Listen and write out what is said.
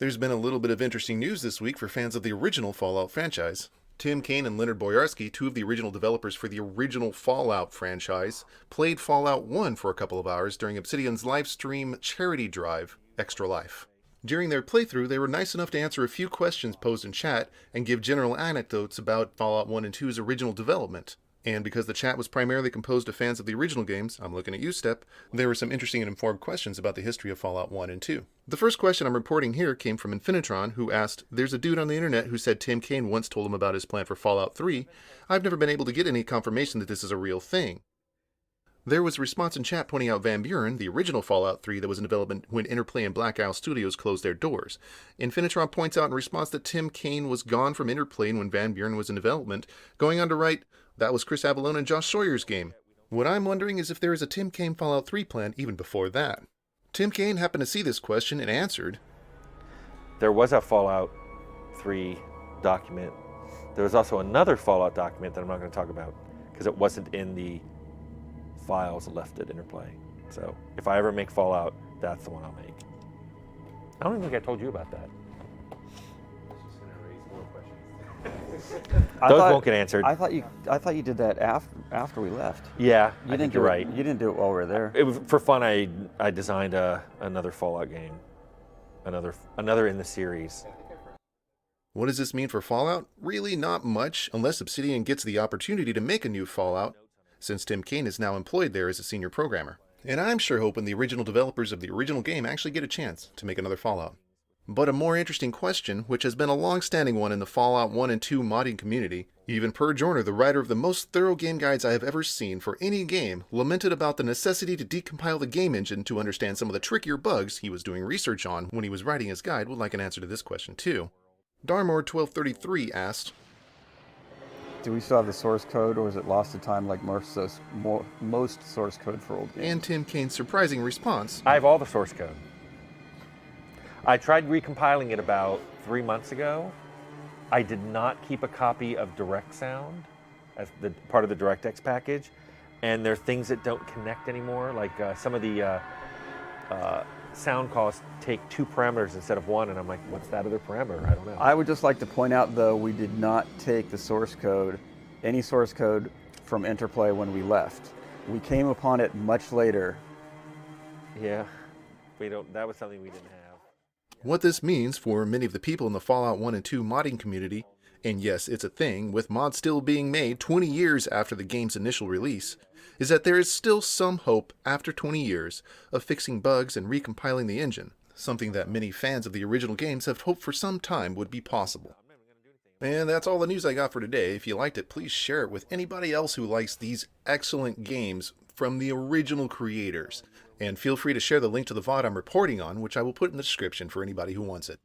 There's been a little bit of interesting news this week for fans of the original Fallout franchise. Cain and Leonard Boyarsky, two of the original developers for the original Fallout franchise, played Fallout 1 for a couple of hours during Obsidian's live stream charity drive, Extra Life. During their playthrough, they were nice enough to answer a few questions posed in chat and give general anecdotes about Fallout 1 and 2's original development. And because the chat was primarily composed of fans of the original games, I'm looking at you, Step, there were some interesting and informed questions about the history of Fallout 1 and 2. The first question I'm reporting here came from Infinitron, who asked, "There's a dude on the internet who said Tim Cain once told him about his plan for Fallout 3. I've never been able to get any confirmation that this is a real thing." There was a response in chat pointing out Van Buren, the original Fallout 3 that was in development when Interplay and Black Isle Studios closed their doors. Infinitron points out in response that Tim Cain was gone from Interplay when Van Buren was in development, going on to write, "That was Chris Avellone and Josh Sawyer's game." What I'm wondering is if there is a Tim Cain Fallout 3 plan even before that. Tim Cain happened to see this question and answered, There was a Fallout 3 document. There was also another Fallout document that I'm not going to talk about because it wasn't in the files left at Interplay. So if I ever make Fallout, that's the one I'll make. I don't even think I told you about that. Those won't get answered. I thought you did that after we left. Yeah, I think you're right. You didn't do it while we were there. It was for fun. I designed another Fallout game, another in the series. what does this mean for Fallout? Really not much, unless Obsidian gets the opportunity to make a new Fallout, since Tim Cain is now employed there as a senior programmer. And I'm sure hoping the original developers of the original game actually get a chance to make another Fallout. But a more interesting question, which has been a long-standing one in the Fallout 1 and 2 modding community, even Per Jorner, the writer of the most thorough game guides I have ever seen for any game, lamented about the necessity to decompile the game engine to understand some of the trickier bugs he was doing research on when he was writing his guide, would like an answer to this question too. Darmore1233 asked, Do we still have the source code, or is it lost to time like most source code for old games? and Tim Cain's surprising response, I have all the source code. I tried recompiling it about 3 months ago. I did not keep a copy of Direct Sound as part of the DirectX package, and there are things that don't connect anymore. Like some of the sound calls take 2 parameters instead of 1, and I'm like, what's that other parameter? I don't know. I would just like to point out, though, we did not take the source code, any source code from Interplay when we left. We came upon it much later. Yeah, that was something we didn't have. what this means for many of the people in the Fallout 1 and 2 modding community, and yes, it's a thing, with mods still being made 20 years after the game's initial release, is that there is still some hope after 20 years of fixing bugs and recompiling the engine, something that many fans of the original games have hoped for some time would be possible. And that's all the news I got for today. If you liked it, please share it with anybody else who likes these excellent games from the original creators. And feel free to share the link to the VOD I'm reporting on, which I will put in the description for anybody who wants it.